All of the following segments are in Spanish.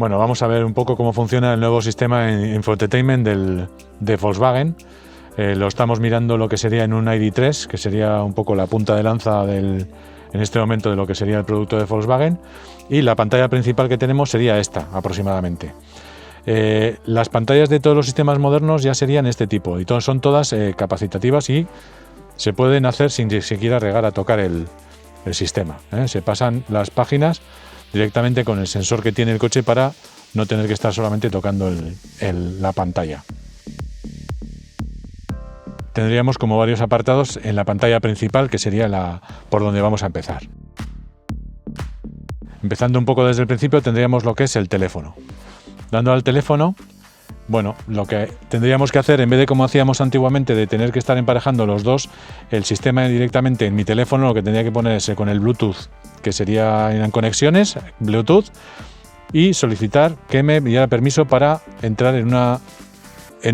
Bueno, vamos a ver un poco cómo funciona el nuevo sistema en infoentertainment de Volkswagen. Lo estamos mirando lo que sería en un ID.3, que sería un poco la punta de lanza en este momento de lo que sería el producto de Volkswagen. Y la pantalla principal que tenemos sería esta, aproximadamente. Las pantallas de todos los sistemas modernos ya serían este tipo, y son todas capacitativas y se pueden hacer sin siquiera llegar a tocar el sistema. Se pasan las páginas directamente con el sensor que tiene el coche para no tener que estar solamente tocando la pantalla. Tendríamos como varios apartados en la pantalla principal, que sería por donde vamos a empezar. Empezando un poco desde el principio, tendríamos lo que es el teléfono. Dando al teléfono, bueno, lo que tendríamos que hacer, en vez de como hacíamos antiguamente, de tener que estar emparejando los dos, el sistema directamente en mi teléfono, lo que tendría que ponerse con el Bluetooth, que serían conexiones Bluetooth, y solicitar que me diera permiso para entrar en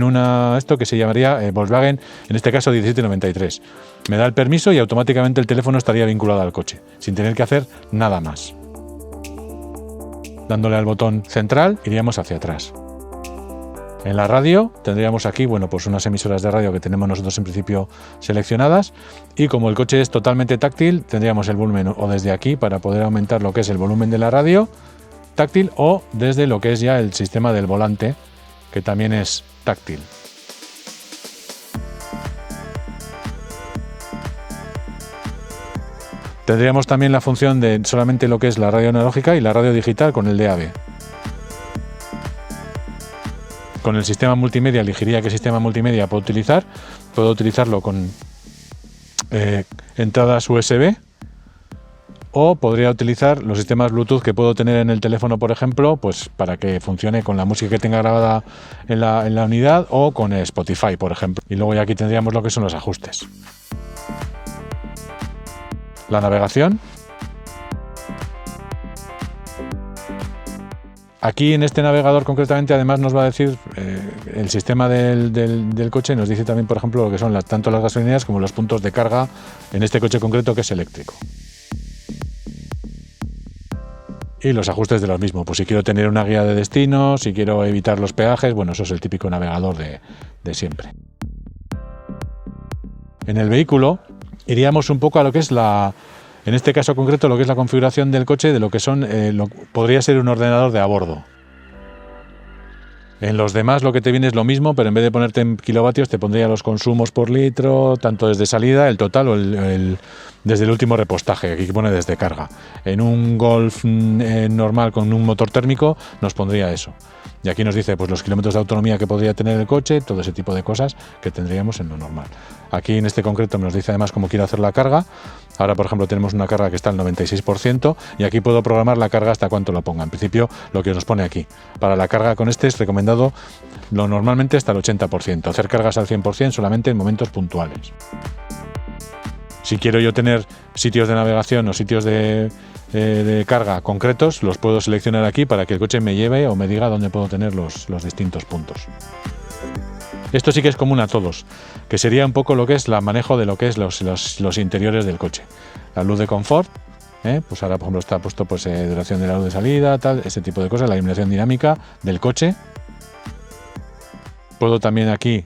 una esto que se llamaría Volkswagen, en este caso 1793. Me da el permiso y automáticamente el teléfono estaría vinculado al coche, sin tener que hacer nada más. Dándole al botón central, iríamos hacia atrás. En la radio tendríamos aquí, bueno, pues unas emisoras de radio que tenemos nosotros en principio seleccionadas, y como el coche es totalmente táctil, tendríamos el volumen o desde aquí para poder aumentar lo que es el volumen de la radio táctil, o desde lo que es ya el sistema del volante, que también es táctil. Tendríamos también la función de solamente lo que es la radio analógica y la radio digital con el DAB. Con el sistema multimedia elegiría qué sistema multimedia puedo utilizar. Puedo utilizarlo con entradas USB, o podría utilizar los sistemas Bluetooth que puedo tener en el teléfono, por ejemplo, pues para que funcione con la música que tenga grabada en la unidad, o con Spotify, por ejemplo. Y luego ya aquí tendríamos lo que son los ajustes. La navegación. Aquí en este navegador concretamente además nos va a decir el sistema del coche, nos dice también, por ejemplo, lo que son tanto las gasolineras como los puntos de carga en este coche concreto, que es eléctrico. Y los ajustes de los mismos, pues si quiero tener una guía de destino, si quiero evitar los peajes, bueno, eso es el típico navegador de siempre. En el vehículo iríamos un poco a lo que es en este caso concreto, lo que es la configuración del coche, de lo que son, podría ser un ordenador de a bordo. En los demás lo que te viene es lo mismo, pero en vez de ponerte en kilovatios te pondría los consumos por litro, tanto desde salida, el total, o desde el último repostaje, aquí pone desde carga. En un Golf normal con un motor térmico nos pondría eso. Y aquí nos dice pues los kilómetros de autonomía que podría tener el coche, todo ese tipo de cosas que tendríamos en lo normal. Aquí en este concreto nos dice además cómo quiero hacer la carga. Ahora, por ejemplo, tenemos una carga que está al 96%, y aquí puedo programar la carga hasta cuánto la ponga. En principio, lo que nos pone aquí. Para la carga con este es recomendado normalmente hasta el 80%. Hacer cargas al 100% solamente en momentos puntuales. Si quiero yo tener sitios de navegación o sitios de carga concretos, los puedo seleccionar aquí para que el coche me lleve o me diga dónde puedo tener los distintos puntos. Esto sí que es común a todos, que sería un poco lo que es el manejo de lo que es los interiores del coche. La luz de confort, pues ahora por ejemplo está puesto pues duración de la luz de salida, tal, ese tipo de cosas, la iluminación dinámica del coche. Puedo también aquí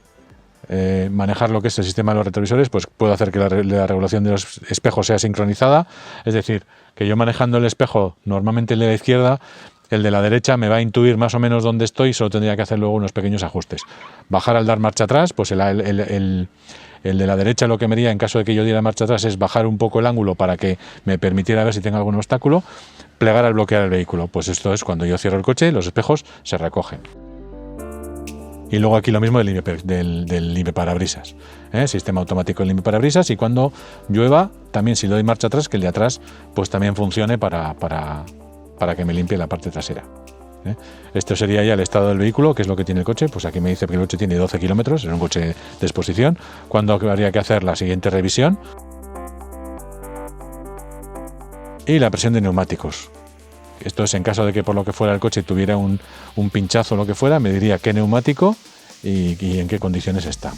manejar lo que es el sistema de los retrovisores, pues puedo hacer que la regulación de los espejos sea sincronizada, es decir, que yo manejando el espejo, normalmente el de la izquierda, el de la derecha me va a intuir más o menos dónde estoy, solo tendría que hacer luego unos pequeños ajustes. Bajar al dar marcha atrás, pues el de la derecha lo que me haría en caso de que yo diera marcha atrás es bajar un poco el ángulo para que me permitiera ver si tengo algún obstáculo. Plegar al bloquear el vehículo, pues esto es cuando yo cierro el coche, los espejos se recogen. Y luego aquí lo mismo del limpiaparabrisas, sistema automático de limpiaparabrisas, y cuando llueva, también si doy marcha atrás, que el de atrás pues también funcione para que me limpie la parte trasera. Esto sería ya el estado del vehículo, que es lo que tiene el coche. Pues aquí me dice que el coche tiene 12 kilómetros, es un coche de exposición. Cuando habría que hacer la siguiente revisión. Y la presión de neumáticos. Esto es en caso de que por lo que fuera el coche tuviera un pinchazo o lo que fuera, me diría qué neumático y en qué condiciones está.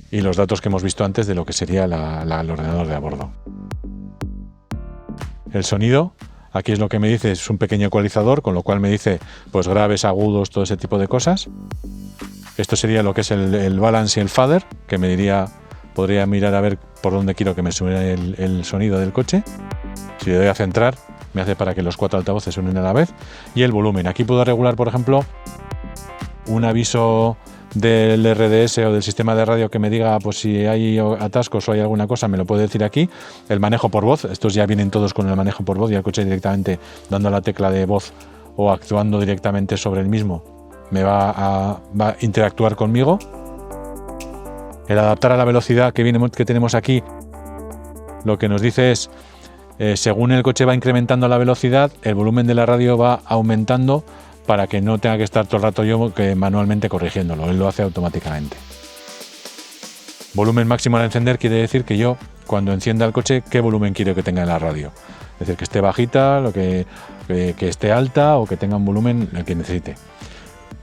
Y los datos que hemos visto antes de lo que sería el ordenador de a bordo. El sonido, Aquí es lo que me dice, es un pequeño ecualizador, con lo cual me dice pues graves, agudos, todo ese tipo de cosas. Esto sería lo que es el balance y el fader, que me diría, podría mirar a ver por dónde quiero que me suene el sonido del coche. Si le doy a centrar, me hace para que los 4 altavoces suenen a la vez. Y el volumen. Aquí puedo regular, por ejemplo, un aviso del RDS o del sistema de radio que me diga pues si hay atascos o hay alguna cosa, me lo puede decir aquí. El manejo por voz, estos ya vienen todos con el manejo por voz y el coche directamente dando la tecla de voz o actuando directamente sobre el mismo me va a interactuar conmigo. El adaptar a la velocidad que tenemos aquí, lo que nos dice es según el coche va incrementando la velocidad, el volumen de la radio va aumentando para que no tenga que estar todo el rato yo manualmente corrigiéndolo, él lo hace automáticamente. Volumen máximo al encender quiere decir que yo, cuando encienda el coche, qué volumen quiero que tenga en la radio. Es decir, que esté bajita, que esté alta o que tenga un volumen el que necesite.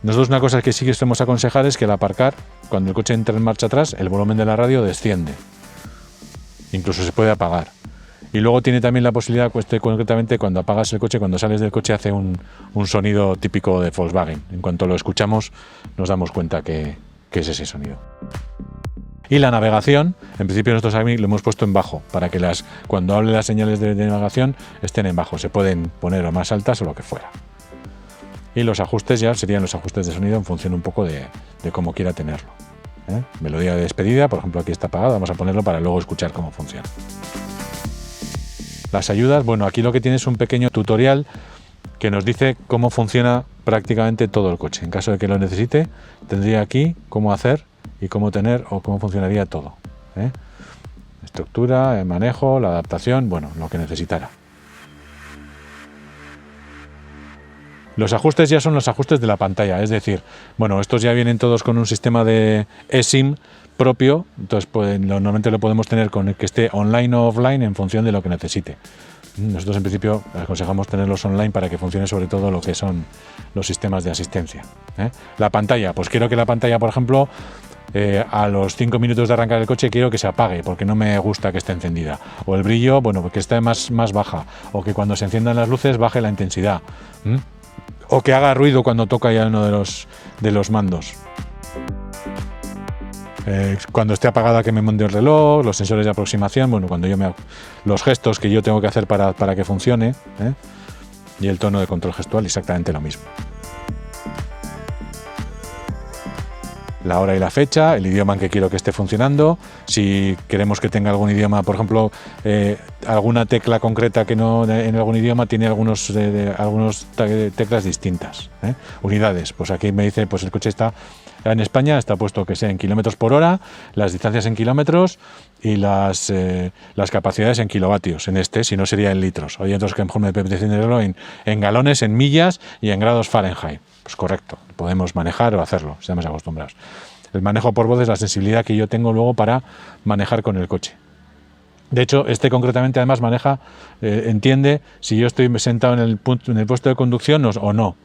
Nosotros una cosa que sí que solemos aconsejar es que al aparcar, cuando el coche entra en marcha atrás, el volumen de la radio desciende. Incluso se puede apagar. Y luego tiene también la posibilidad, pues, concretamente cuando apagas el coche, cuando sales del coche hace un sonido típico de Volkswagen. En cuanto lo escuchamos nos damos cuenta que es ese sonido. Y la navegación, en principio nosotros aquí lo hemos puesto en bajo, para que cuando hable las señales de navegación estén en bajo. Se pueden poner o más altas o lo que fuera. Y los ajustes ya serían los ajustes de sonido en función un poco de cómo quiera tenerlo. Melodía de despedida, por ejemplo, aquí está apagada, vamos a ponerlo para luego escuchar cómo funciona. Las ayudas, bueno, aquí lo que tiene es un pequeño tutorial que nos dice cómo funciona prácticamente todo el coche. En caso de que lo necesite, tendría aquí cómo hacer y cómo tener o cómo funcionaría todo. Estructura, el manejo, la adaptación, bueno, lo que necesitara. Los ajustes ya son los ajustes de la pantalla, es decir, bueno, estos ya vienen todos con un sistema de eSIM propio, entonces pues, normalmente lo podemos tener con el que esté online o offline en función de lo que necesite. Nosotros en principio aconsejamos tenerlos online para que funcione sobre todo lo que son los sistemas de asistencia. La pantalla, pues quiero que la pantalla, por ejemplo, a los 5 minutos de arrancar el coche quiero que se apague porque no me gusta que esté encendida. O el brillo, bueno, porque esté más baja. O que cuando se enciendan las luces baje la intensidad. O que haga ruido cuando toca ya uno de los mandos. Cuando esté apagada que me mande el reloj, los sensores de aproximación, bueno, cuando los gestos que yo tengo que hacer para que funcione, y el tono de control gestual, exactamente lo mismo. La hora y la fecha, el idioma en que quiero que esté funcionando, si queremos que tenga algún idioma, por ejemplo, alguna tecla concreta que no en algún idioma tiene algunos teclas distintas. Unidades, pues aquí me dice, pues el coche está en España, está puesto que sea en kilómetros por hora, las distancias en kilómetros y las capacidades en kilovatios, si no sería en litros. Hay otros que mejor me apetece tenerlo en galones, en millas y en grados Fahrenheit. Pues correcto, podemos manejar o hacerlo, estamos acostumbrados. El manejo por voz es la sensibilidad que yo tengo luego para manejar con el coche. De hecho, concretamente además entiende si yo estoy sentado en el puesto de conducción o no.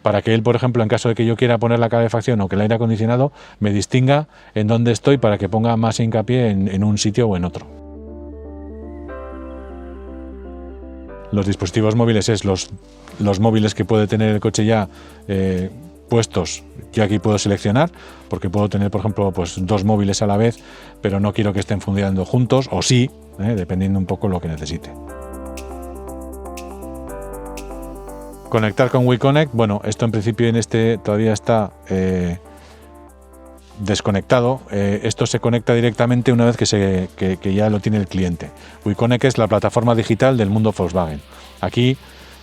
Para que él, por ejemplo, en caso de que yo quiera poner la calefacción o que el aire acondicionado, me distinga en dónde estoy para que ponga más hincapié en un sitio o en otro. Los dispositivos móviles es los móviles que puede tener el coche ya puestos. Yo aquí puedo seleccionar, porque puedo tener, por ejemplo, pues 2 móviles a la vez, pero no quiero que estén funcionando juntos, o sí, dependiendo un poco lo que necesite. Conectar con WeConnect, bueno, esto en principio todavía está desconectado. Esto se conecta directamente una vez que ya lo tiene el cliente. WeConnect es la plataforma digital del mundo Volkswagen. Aquí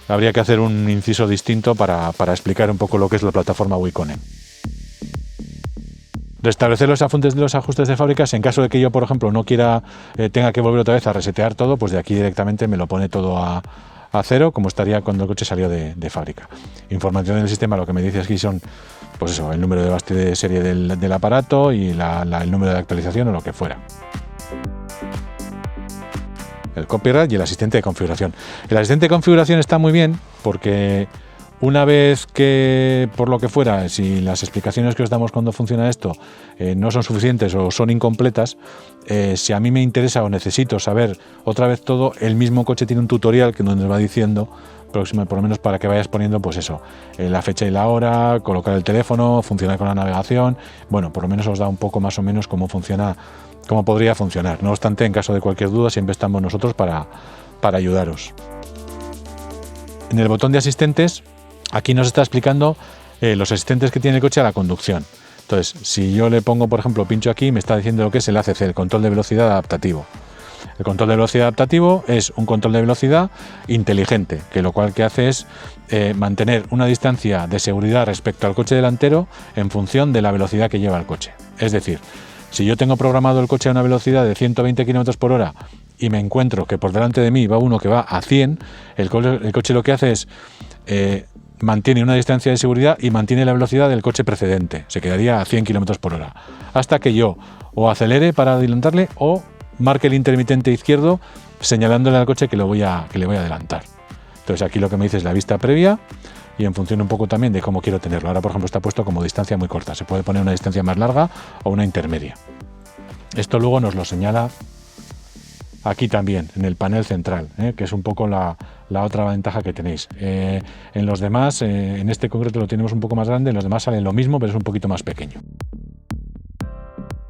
habría que hacer un inciso distinto para explicar un poco lo que es la plataforma WeConnect. Restablecer los ajustes de fábricas en caso de que yo, por ejemplo, no quiera, tenga que volver otra vez a resetear todo, pues de aquí directamente me lo pone todo a cero, como estaría cuando el coche salió de fábrica. Información del sistema, lo que me dice aquí son, pues eso, el número de base de serie del aparato y el número de actualización o lo que fuera. El copyright y el asistente de configuración. El asistente de configuración está muy bien porque Una vez que, por lo que fuera, si las explicaciones que os damos cuando funciona esto no son suficientes o son incompletas, si a mí me interesa o necesito saber otra vez todo, el mismo coche tiene un tutorial que nos va diciendo, por lo menos para que vayas poniendo, pues eso, la fecha y la hora, colocar el teléfono, funcionar con la navegación. Bueno, por lo menos os da un poco más o menos cómo funciona, cómo podría funcionar. No obstante, en caso de cualquier duda, siempre estamos nosotros para ayudaros. En el botón de asistentes, aquí nos está explicando los asistentes que tiene el coche a la conducción. Entonces, si yo le pongo, por ejemplo, pincho aquí, me está diciendo lo que es el ACC, el control de velocidad adaptativo. El control de velocidad adaptativo es un control de velocidad inteligente, que lo cual que hace es mantener una distancia de seguridad respecto al coche delantero en función de la velocidad que lleva el coche. Es decir, si yo tengo programado el coche a una velocidad de 120 km por hora y me encuentro que por delante de mí va uno que va a 100, el coche lo que hace es mantiene una distancia de seguridad y mantiene la velocidad del coche precedente. Se quedaría a 100 km por hora. Hasta que yo o acelere para adelantarle o marque el intermitente izquierdo señalándole al coche que le voy a adelantar. Entonces aquí lo que me dice es la vista previa y en función un poco también de cómo quiero tenerlo. Ahora, por ejemplo, está puesto como distancia muy corta. Se puede poner una distancia más larga o una intermedia. Esto luego nos lo señala aquí también, en el panel central, que es un poco la otra ventaja que tenéis. En los demás, en este concreto lo tenemos un poco más grande, en los demás salen lo mismo, pero es un poquito más pequeño.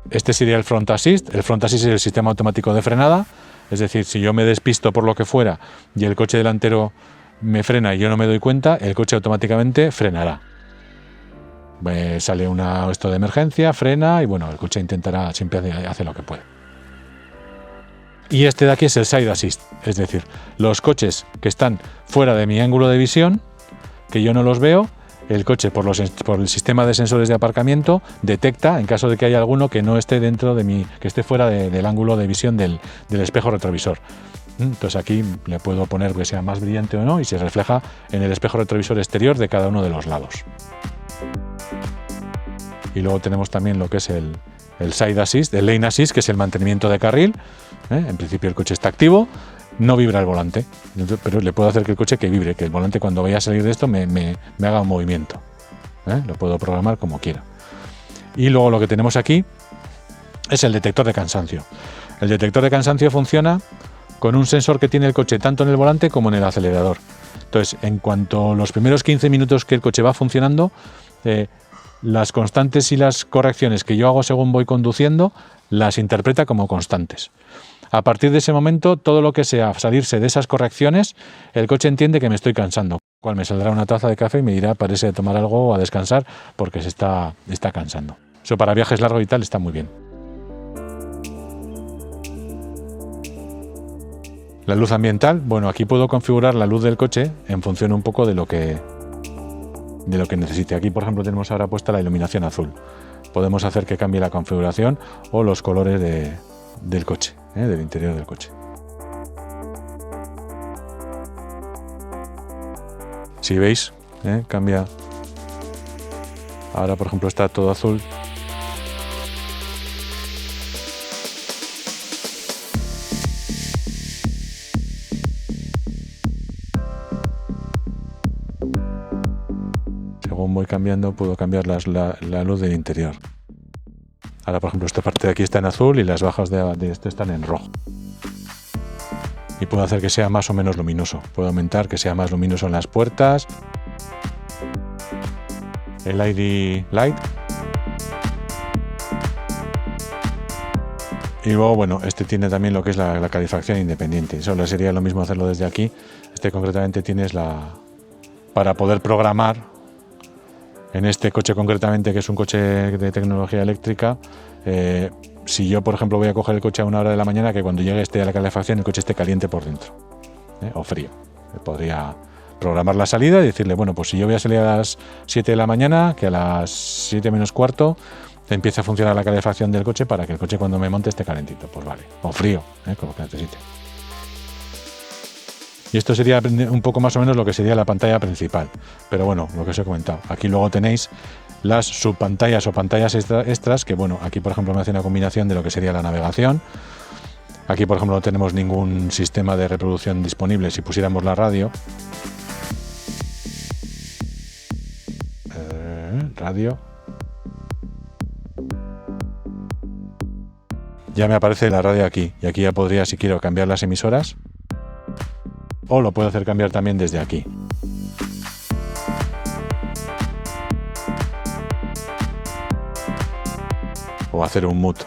Este sería el Front Assist. El Front Assist es el sistema automático de frenada, es decir, si yo me despisto por lo que fuera y el coche delantero me frena y yo no me doy cuenta, el coche automáticamente frenará. Sale esto de emergencia, frena y bueno, el coche intentará, siempre hace lo que puede. Y este de aquí es el Side Assist, es decir, los coches que están fuera de mi ángulo de visión, que yo no los veo, el coche por el sistema de sensores de aparcamiento detecta en caso de que haya alguno que no esté dentro de que esté fuera del ángulo de visión del espejo retrovisor. Entonces aquí le puedo poner que sea más brillante o no y se refleja en el espejo retrovisor exterior de cada uno de los lados. Y luego tenemos también lo que es el Side Assist, el Lane Assist, que es el mantenimiento de carril. En principio el coche está activo, no vibra el volante, pero le puedo hacer que el coche que vibre, que el volante cuando vaya a salir de esto me haga un movimiento. Lo puedo programar como quiera. Y luego lo que tenemos aquí es el detector de cansancio. El detector de cansancio funciona con un sensor que tiene el coche tanto en el volante como en el acelerador. Entonces, en cuanto los primeros 15 minutos que el coche va funcionando, las constantes y las correcciones que yo hago según voy conduciendo, las interpreta como constantes. A partir de ese momento, todo lo que sea salirse de esas correcciones, el coche entiende que me estoy cansando. Cual me saldrá una taza de café y me dirá, parece tomar algo o a descansar porque se está cansando. Eso para viajes largos y tal está muy bien. La luz ambiental, bueno, aquí puedo configurar la luz del coche en función un poco de lo que necesite. Aquí, por ejemplo, tenemos ahora puesta la iluminación azul. Podemos hacer que cambie la configuración o los colores del coche, del interior del coche. Si veis, cambia. Ahora, por ejemplo, está todo azul. Según voy cambiando, puedo cambiar la luz del interior. Ahora, por ejemplo, esta parte de aquí está en azul y las bajas de este están en rojo. Y puedo hacer que sea más o menos luminoso. Puedo aumentar que sea más luminoso en las puertas. El ID Light. Y luego, bueno, este tiene también lo que es la calefacción independiente. Solo sería lo mismo hacerlo desde aquí. Este concretamente tienes para poder programar. En este coche concretamente, que es un coche de tecnología eléctrica, si yo, por ejemplo, voy a coger el coche a 1 hora de la mañana, que cuando llegue a la calefacción el coche esté caliente por dentro, o frío. Podría programar la salida y decirle, bueno, pues si yo voy a salir a las 7 de la mañana, que a las 7 menos cuarto empiece a funcionar la calefacción del coche para que el coche cuando me monte esté calentito, pues vale, o frío, con lo que necesite. Y esto sería un poco más o menos lo que sería la pantalla principal. Pero bueno, lo que os he comentado. Aquí luego tenéis las subpantallas o pantallas extras, que bueno, aquí por ejemplo me hace una combinación de lo que sería la navegación. Aquí por ejemplo no tenemos ningún sistema de reproducción disponible si pusiéramos la radio. radio. Ya me aparece la radio aquí, y aquí ya podría, si quiero, cambiar las emisoras, o lo puedo hacer cambiar también desde aquí. O hacer un mute.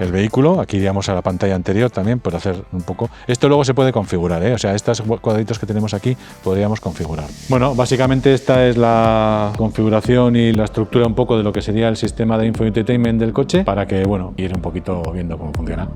El vehículo, aquí iríamos a la pantalla anterior también por hacer un poco. Esto luego se puede configurar, ¿eh? O sea, estos cuadritos que tenemos aquí podríamos configurar. Bueno, básicamente esta es la configuración y la estructura un poco de lo que sería el sistema de infoentertainment del coche, para que, bueno, ir un poquito viendo cómo funciona.